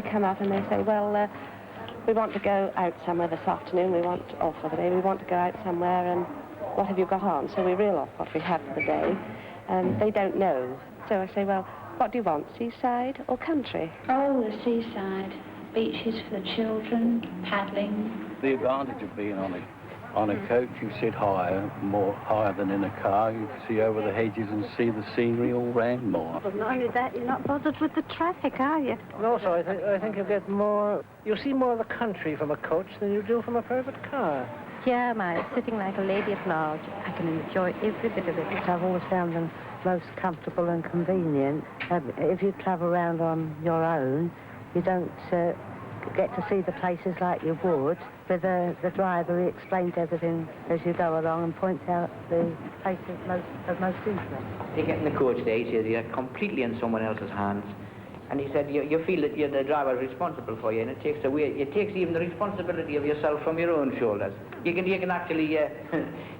they come up and they say, well, we want to go out somewhere this afternoon, or for the day, we want to go out somewhere, and what have you got on? So we reel off what we have for the day, and they don't know. So I say, well, what do you want, seaside or country? Oh, the seaside. Beaches for the children, paddling. The advantage of being on a coach, you sit more higher than in a car. You can see over the hedges and see the scenery all round more. Well, not only that, you're not bothered with the traffic, are you? And also, I think you'll see more of the country from a coach than you do from a private car. Yeah, my sitting like a lady at large. I can enjoy every bit of it. I've always found them most comfortable and convenient. If you travel around on your own, you don't get to see the places like you would. With the driver, he explains everything as you go along and points out the places of most interest. You get in the coach there, he says you're completely in someone else's hands. And he said you feel that the driver is responsible for you, and it takes even the responsibility of yourself from your own shoulders. You can actually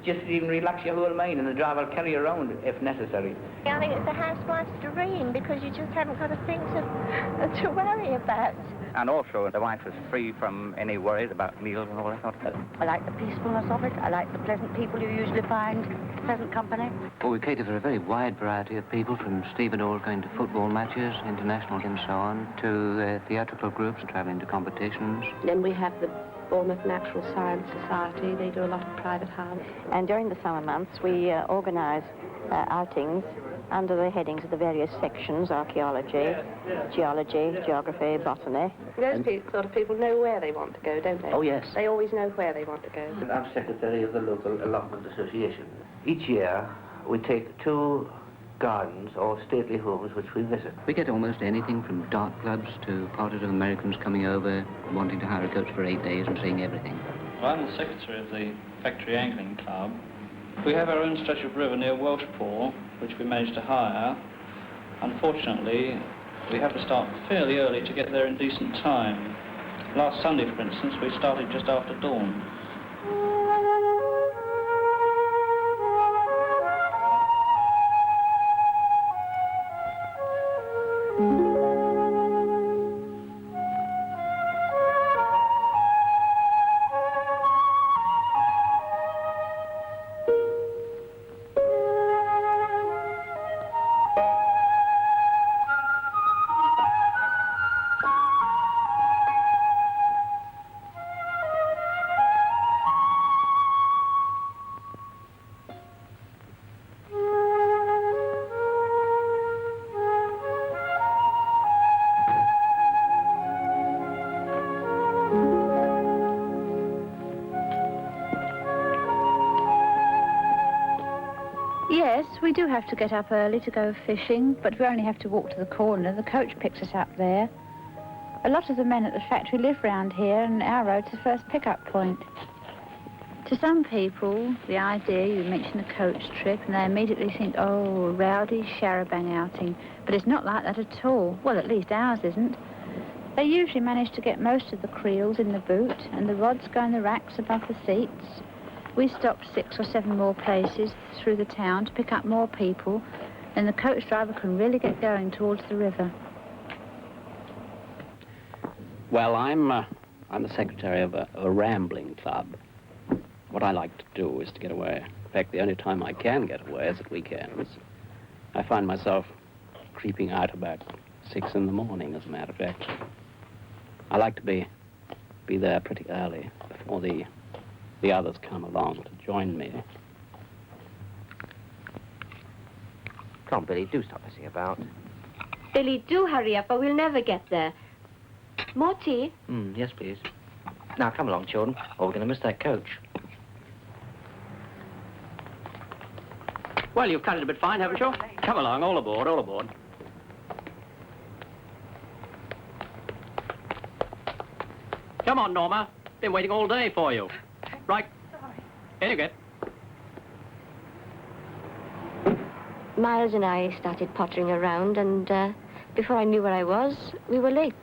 just even relax your whole mind, and the driver will carry you around if necessary. I think it's a housewife's dream, because you just haven't got things to worry about. And also, the wife was free from any worries about meals and all that sort of stuff. I like the peacefulness of it. I like the pleasant people you usually find, pleasant company. Well, we cater for a very wide variety of people, from stevedores going to football matches, international and so on, to theatrical groups travelling to competitions. Then we have the Bournemouth Natural Science Society. They do a lot of private hire. And during the summer months, we organise outings under the headings of the various sections: archaeology, geology, geography, botany. Those sort of people know where they want to go, don't they? Oh, yes. They always know where they want to go. I'm secretary of the local allotment association. Each year, we take 2 gardens or stately homes which we visit. We get almost anything from dart clubs to parties of Americans coming over, wanting to hire a coach for 8 days and seeing everything. Well, I'm the secretary of the Factory Angling Club. We have our own stretch of river near Welshpool, which we managed to hire. Unfortunately, we have to start fairly early to get there in decent time. Last Sunday, for instance, we started just after dawn. Yes, we do have to get up early to go fishing, but we only have to walk to the corner. The coach picks us up there. A lot of the men at the factory live round here, and our road's the first pick-up point. To some people, the idea, you mention a coach trip, and they immediately think, oh, a rowdy charabanc outing. But it's not like that at all. Well, at least ours isn't. They usually manage to get most of the creels in the boot, and the rods go in the racks above the seats. We stopped 6 or 7 more places through the town to pick up more people, and the coach driver can really get going towards the river. Well, I'm the secretary of a rambling club. What I like to do is to get away. In fact, the only time I can get away is at weekends. I find myself creeping out about 6 in the morning, as a matter of fact. I like to be there pretty early before the others come along to join me. Come on, Billy, do stop messing about. Billy, do hurry up or we'll never get there. More tea? Yes, please. Now, come along, children, or we're going to miss that coach. Well, you've cut it a bit fine, haven't you? Come along, all aboard, all aboard. Come on, Norma. Been waiting all day for you. Right. Sorry. Here you get. Miles and I started pottering around, and before I knew where I was, we were late.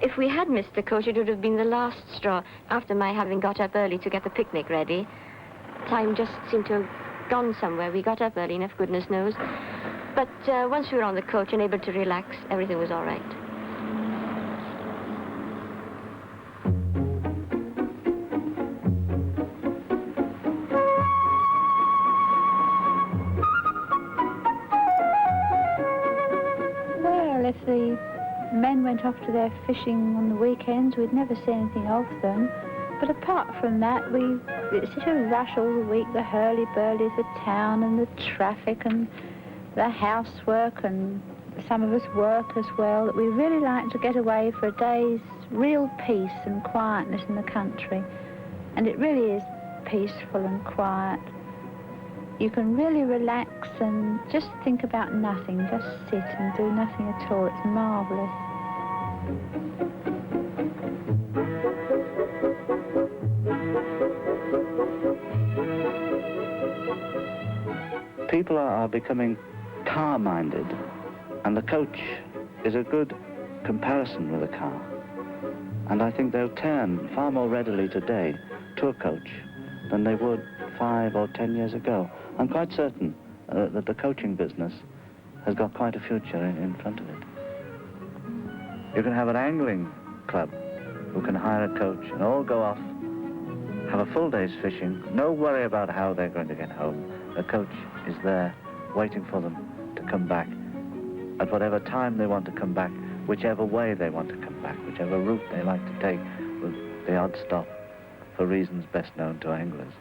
If we had missed the coach, it would have been the last straw. After my having got up early to get the picnic ready, time just seemed to have gone somewhere. We got up early enough, goodness knows. But once we were on the coach and able to relax, everything was all right. went off to their fishing on the weekends. We'd never see anything of them. But apart from that, it's such a rush all the week, the hurly-burly of the town and the traffic and the housework, and some of us work as well, that we really like to get away for a day's real peace and quietness in the country. And it really is peaceful and quiet. You can really relax and just think about nothing, just sit and do nothing at all. It's marvellous. People are becoming car-minded, and the coach is a good comparison with a car. And I think they'll turn far more readily today to a coach than they would 5 or 10 years ago. I'm quite certain that the coaching business has got quite a future in front of it. You can have an angling club who can hire a coach and all go off, have a full day's fishing, no worry about how they're going to get home. A coach is there waiting for them to come back at whatever time they want to come back, whichever way they want to come back, whichever route they like to take, with the odd stop for reasons best known to anglers.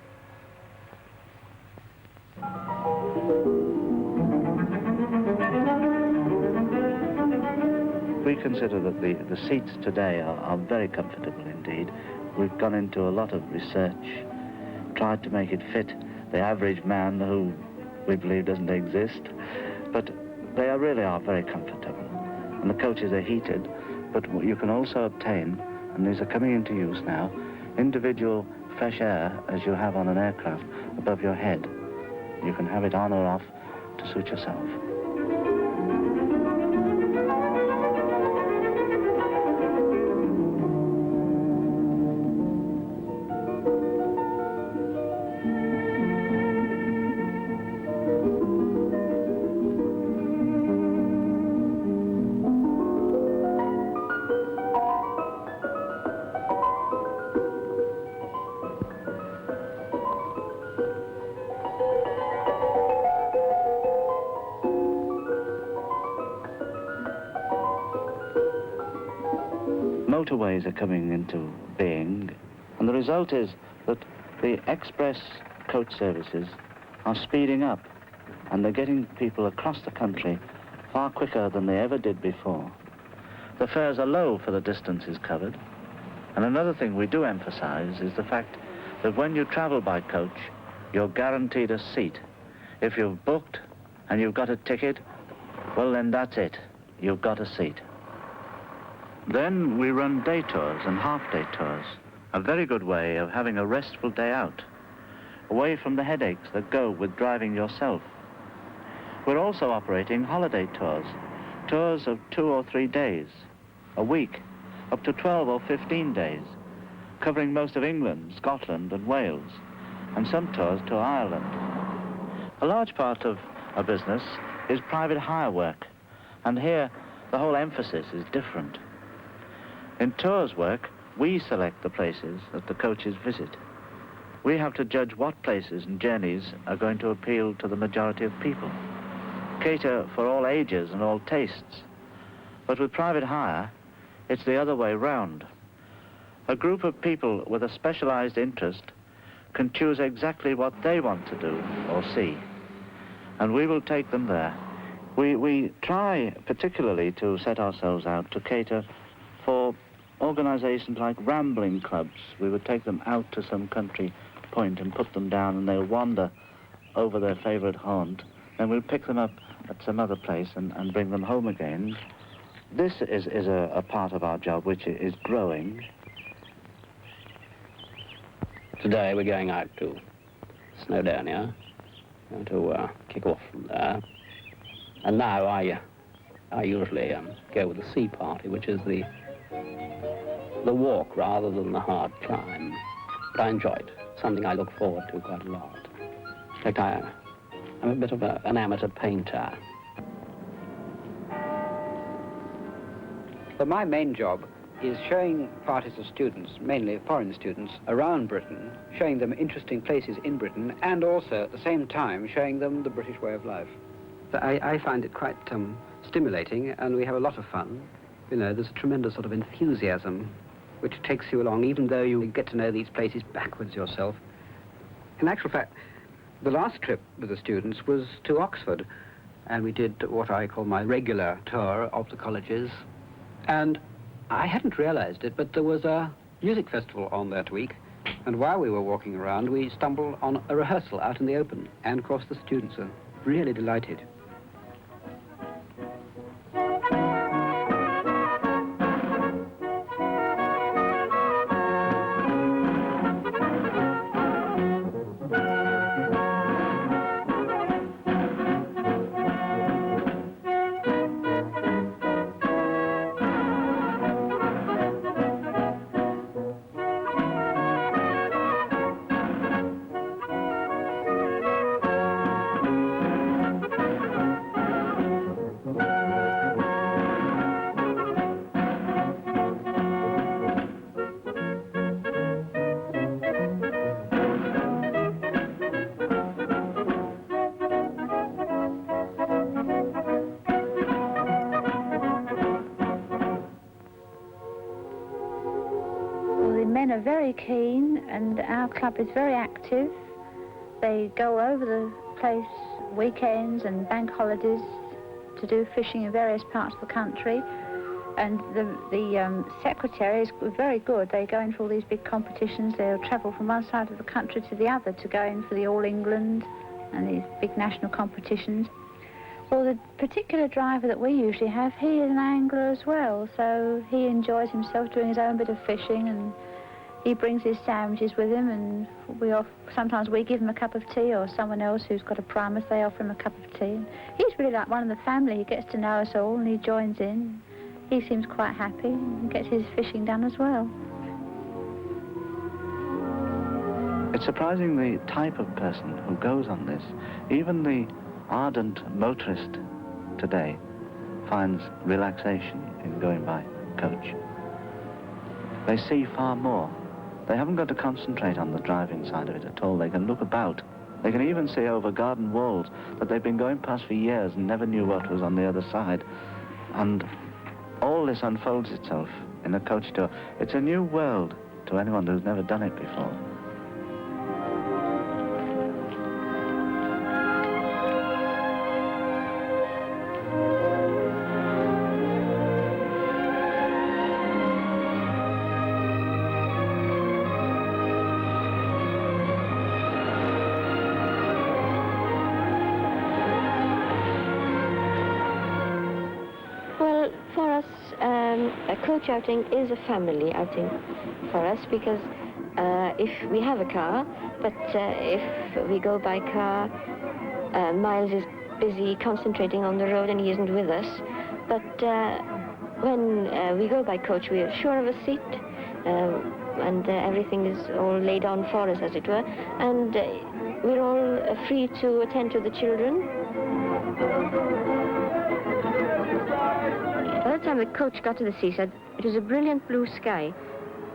We consider that the seats today are very comfortable indeed. We've gone into a lot of research, tried to make it fit the average man, who we believe doesn't exist, but they really are very comfortable. And the coaches are heated, but you can also obtain, and these are coming into use now, individual fresh air as you have on an aircraft above your head. You can have it on or off to suit yourself. Motorways are coming into being, and the result is that the express coach services are speeding up, and they're getting people across the country far quicker than they ever did before. The fares are low for the distances covered, and another thing we do emphasize is the fact that when you travel by coach, you're guaranteed a seat. If you've booked and you've got a ticket, well then that's it, you've got a seat. Then we run day tours and half-day tours, a very good way of having a restful day out, away from the headaches that go with driving yourself. We're also operating holiday tours, tours of 2 or 3 days, a week, up to 12 or 15 days, covering most of England, Scotland and Wales, and some tours to Ireland. A large part of our business is private hire work, and here the whole emphasis is different. In tours work, we select the places that the coaches visit. We have to judge what places and journeys are going to appeal to the majority of people, cater for all ages and all tastes. But with private hire, it's the other way round. A group of people with a specialized interest can choose exactly what they want to do or see, and we will take them there. We try particularly to set ourselves out to cater for organizations like rambling clubs. We would take them out to some country point and put them down, and they'll wander over their favorite haunt. Then we'll pick them up at some other place and bring them home again. This is a part of our job which is growing. Today we're going out to Snowdonia, going to kick off from there. And now I usually go with the sea party, which is the walk rather than the hard climb. But I enjoy it. Something I look forward to quite a lot. In fact, I'm a bit of an amateur painter. Well, my main job is showing parties of students, mainly foreign students, around Britain, showing them interesting places in Britain, and also at the same time showing them the British way of life. I find it quite stimulating, and we have a lot of fun. You know, there's a tremendous sort of enthusiasm which takes you along, even though you get to know these places backwards yourself. In actual fact, the last trip with the students was to Oxford, and we did what I call my regular tour of the colleges. And I hadn't realized it, but there was a music festival on that week, and while we were walking around, we stumbled on a rehearsal out in the open, and of course the students are really delighted. Are very keen, and our club is very active. They go over the place weekends and bank holidays to do fishing in various parts of the country, and the secretary is very good. They go in for all these big competitions. They'll travel from one side of the country to the other to go in for the All England and these big national competitions. Well, the particular driver that we usually have, he is an angler as well, so he enjoys himself doing his own bit of fishing, and he brings his sandwiches with him, and sometimes we give him a cup of tea, or someone else who's got a primus, they offer him a cup of tea. He's really like one of the family. He gets to know us all, and he joins in. He seems quite happy and gets his fishing done as well. It's surprising the type of person who goes on this. Even the ardent motorist today finds relaxation in going by coach. They see far more. They haven't got to concentrate on the driving side of it at all. They can look about. They can even see over garden walls that they've been going past for years and never knew what was on the other side. And all this unfolds itself in a coach tour. It's a new world to anyone who's never done it before. A coach outing is a family outing for us, because if we have a car, but if we go by car, Miles is busy concentrating on the road and he isn't with us. But when we go by coach, we are sure of a seat, and everything is all laid on for us, as it were, and we're all free to attend to the children. By the time the coach got to the seaside, it was a brilliant blue sky.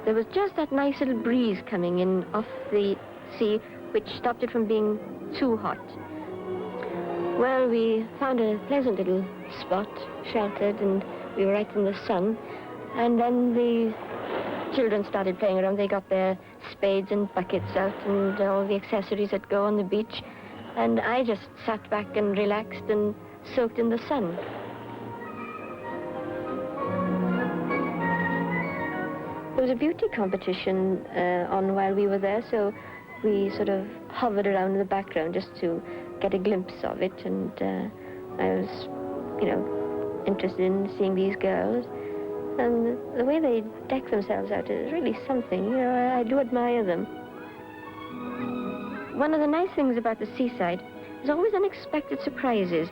There was just that nice little breeze coming in off the sea, which stopped it from being too hot. Well, we found a pleasant little spot, sheltered, and we were right in the sun. And then the children started playing around. They got their spades and buckets out and all the accessories that go on the beach. And I just sat back and relaxed and soaked in the sun. There was a beauty competition on while we were there, so we sort of hovered around in the background just to get a glimpse of it, and I was, interested in seeing these girls, and the way they deck themselves out is really something. I do admire them. One of the nice things about the seaside is always unexpected surprises.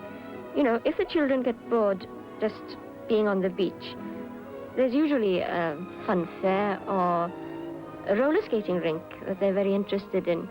If the children get bored just being on the beach, there's usually a fun fair or a roller skating rink that they're very interested in.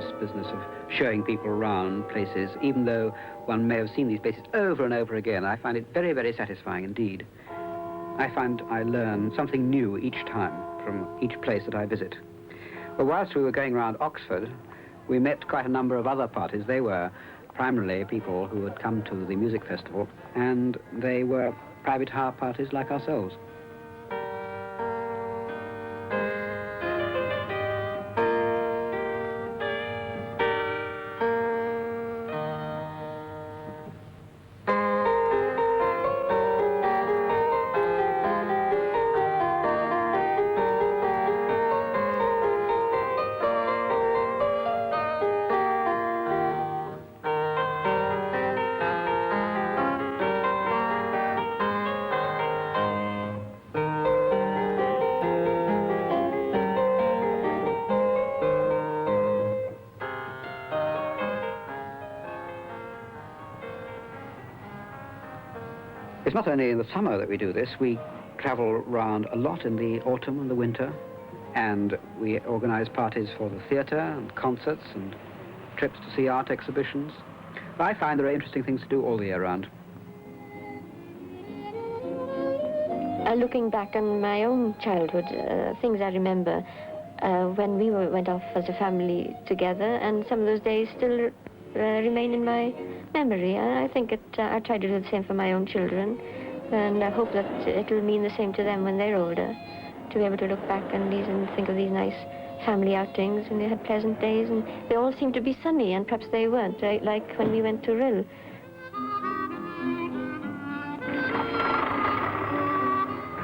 this business of showing people around places, even though one may have seen these places over and over again. I find it very, very satisfying indeed. I find I learn something new each time from each place that I visit. Well, whilst we were going around Oxford, we met quite a number of other parties. They were primarily people who had come to the music festival, and they were private hire parties like ourselves. It's not only in the summer that we do this. We travel around a lot in the autumn and the winter, and we organize parties for the theatre and concerts and trips to see art exhibitions. I find there are interesting things to do all the year round. Looking back on my own childhood, things I remember when we went off as a family together, and some of those days still remain in my memory. And I think I try to do the same for my own children, and I hope that it'll mean the same to them when they're older, to be able to look back on these and think of these nice family outings, and they had pleasant days, and they all seemed to be sunny, and perhaps they weren't, right? Like when we went to Rill.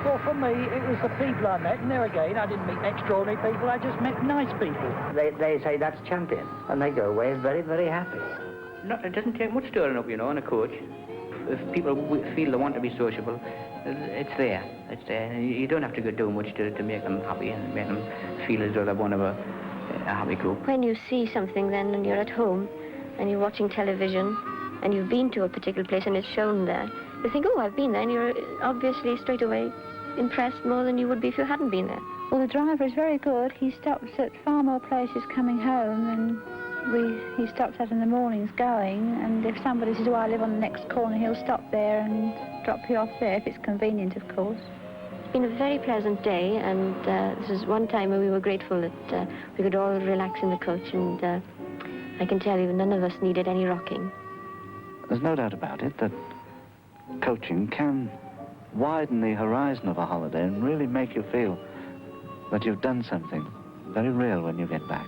Well, for me, it was the people I met, and there again, I didn't meet extraordinary people, I just met nice people. They say that's champion, and they go away very, very happy. No, it doesn't take much stirring up, you know, in a coach. If people feel they want to be sociable, it's there. It's there. You don't have to go do much to make them happy and make them feel as though they're one of a happy group. When you see something then, and you're at home, and you're watching television, and you've been to a particular place and it's shown there, you think, oh, I've been there, and you're obviously straight away impressed more than you would be if you hadn't been there. Well, the driver is very good. He stops at far more places coming home than he stops at in the mornings going, and if somebody says, oh, I live on the next corner, he'll stop there and drop you off there, if it's convenient, of course. It's been a very pleasant day, and this is one time when we were grateful that we could all relax in the coach, and I can tell you none of us needed any rocking. There's no doubt about it that coaching can widen the horizon of a holiday and really make you feel that you've done something very real when you get back.